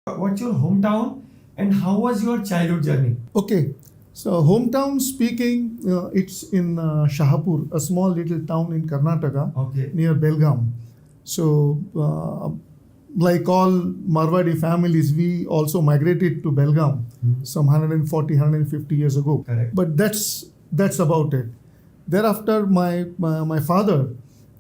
What's your hometown and how was your childhood journey? Okay, so hometown speaking, it's in Shahapur, a small little town in Karnataka Okay. near Belgaum. So, like all Marwadi families, we also migrated to Belgaum some 140, 150 years ago. Correct. But that's about it. Thereafter, my father,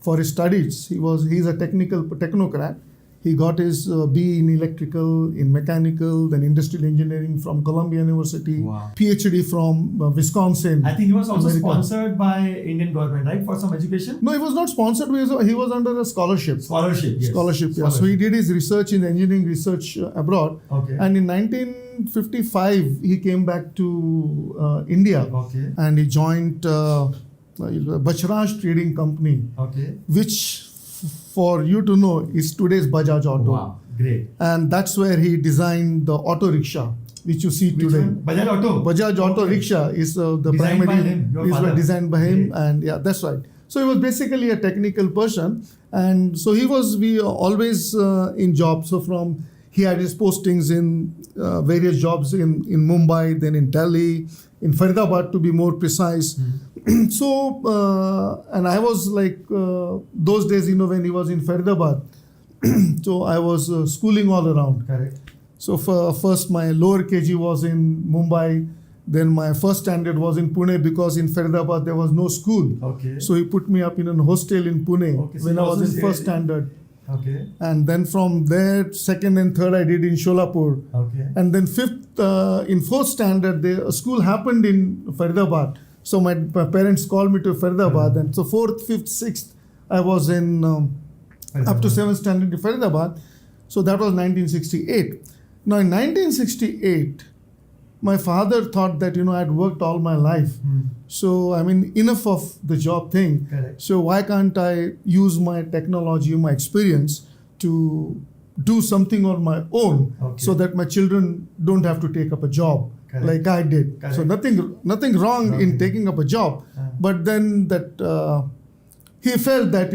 for his studies, he's a technocrat. He got his BE in electrical, in mechanical, then industrial engineering from Columbia University, Wow. PhD from Wisconsin. I think he was also America. sponsored by Indian government, right, for some education? No, he was not sponsored. He was under a scholarship. Scholarship, yes. Scholarship, yeah. So he did his research in engineering research abroad. Okay. And in 1955, he came back to India Okay. and he joined Bajaj Trading Company, Okay. which for you to know is today's Bajaj Auto. Wow, great. And that's where he designed the auto rickshaw, which you see Which today. one? Bajaj Auto? Bajaj Auto Okay. Riksha is the Designed primary. by him, your Is father. designed by him, Great. and yeah, that's right. So he was basically a technical person, and so we always in jobs. So he had his postings in various jobs in Mumbai, then in Delhi, in Faridabad to be more precise. So and I was like those days, when he was in Faridabad, so I was schooling all around. Correct. So first my lower KG was in Mumbai, then my first standard was in Pune because in Faridabad there was no school. Okay. So he put me up in a hostel in Pune Okay, so when you I was also in first standard. Okay. And then from there, second and third I did in Sholapur. Okay. And then fifth, in fourth standard, a school happened in Faridabad. So my parents called me to Faridabad. And so fourth, fifth, sixth, I was in up to seventh standard in Faridabad. So that was 1968. Now in 1968, my father thought that, I'd worked all my life. So, enough of the job thing. Correct. So why can't I use my technology, my experience to do something on my own Okay. so that my children don't have to take up a job Correct. like I did. Correct. So nothing wrong in taking up a job. But then he felt that,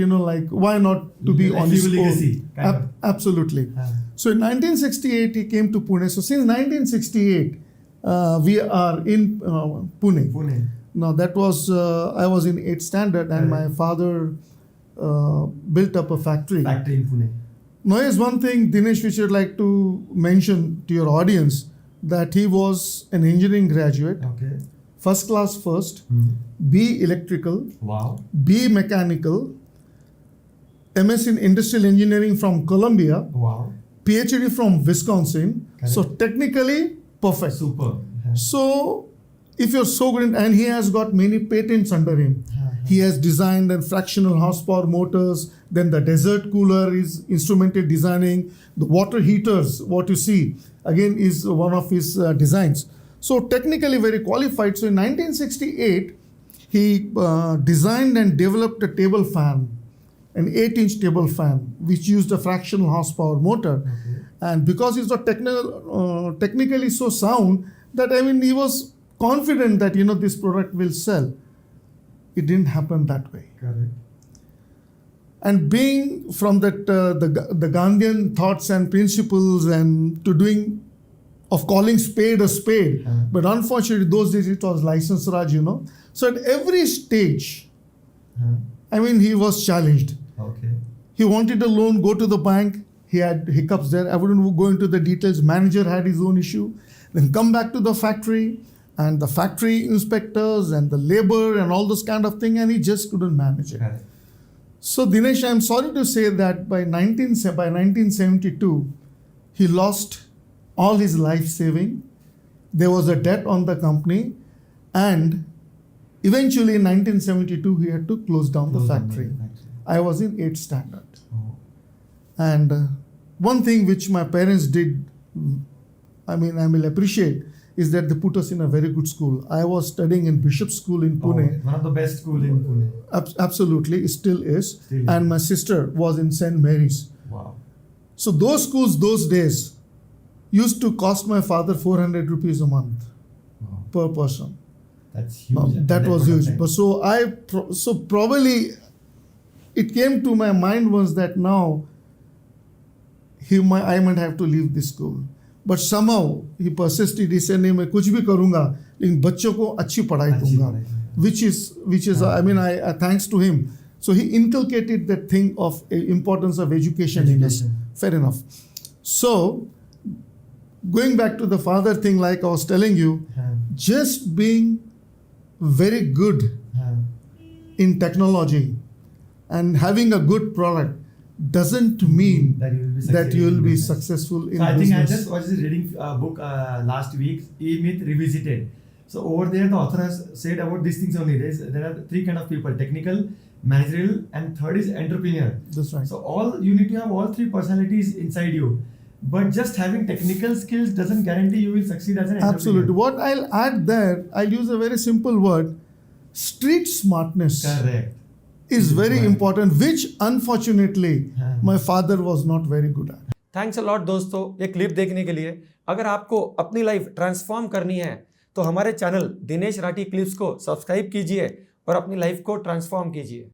why not to be on his Leave a legacy, own? kind of. Absolutely. So in 1968, he came to Pune. So since 1968, we are in Pune. Pune. Now that was, I was in 8th standard and my father built up a factory. Factory in Pune. Now here's one thing, Dinesh, which I'd like to mention to your audience, that he was an engineering graduate, Okay. first class first, B electrical, Wow. B mechanical, MS in industrial engineering from Columbia, Wow. PhD from Wisconsin. Correct. So technically perfect. Super. So if you're so good, and he has got many patents under him. He has designed and fractional horsepower motors, then the desert cooler is instrumental designing, the water heaters, what you see, again is one of his designs. So technically very qualified. So in 1968, he designed and developed a table fan, an 8-inch table fan, which used a fractional horsepower motor. Okay. And because he's not technically so sound, that he was confident that this product will sell. It didn't happen that way. Correct. And being from that the Gandhian thoughts and principles and to doing of calling spade a spade, but unfortunately those days it was license Raj, So at every stage, he was challenged. Okay. He wanted a loan, go to the bank. He had hiccups there. I wouldn't go into the details. Manager had his own issue. Then come back to the factory and the factory inspectors and the labor and all this kind of thing, and he just couldn't manage it. Correct. So Dinesh, I'm sorry to say that by 1972, he lost all his life saving. There was a debt on the company, and eventually in 1972, he had to close down the factory. I was in 8th standard. Oh. And one thing which my parents did, I will appreciate, is that they put us in a very good school. I was studying in Bishop School in Pune. One of the best school in Pune. Absolutely, it still is. Still is. And my sister was in St. Mary's. Wow. So those schools those days used to cost my father 400 rupees a month Wow. per person. That's huge. at That was point of huge. time. But so probably it came to my mind was that now I might have to leave this school. But somehow he persisted. He said नहीं मैं कुछ भी करूँगा लेकिन बच्चों को अच्छी पढ़ाई दूंगा, which is I mean I thanks to him. So he inculcated that thing of importance of education in us. Fair enough. So going back to the father thing, like I was telling you, just being very good in technology and having a good product doesn't mean that you will be successful in so I business. think I just was reading a book last week, E-Myth Revisited. So over there the author has said about these things only. There are three kind of people: technical, managerial, and third is entrepreneur. That's right. So you need to have all three personalities inside you. But just having technical skills doesn't guarantee you will succeed as an entrepreneur. Absolutely. What I'll add there, I'll use a very simple word: street smartness. Correct. Is very important, which unfortunately my father was not very good at. Thanks a lot दोस्तों ये clip देखने के लिए। अगर आपको अपनी life transform करनी है तो हमारे चैनल दिनेश राठी क्लिप्स को सब्सक्राइब कीजिए और अपनी लाइफ को ट्रांसफॉर्म कीजिए।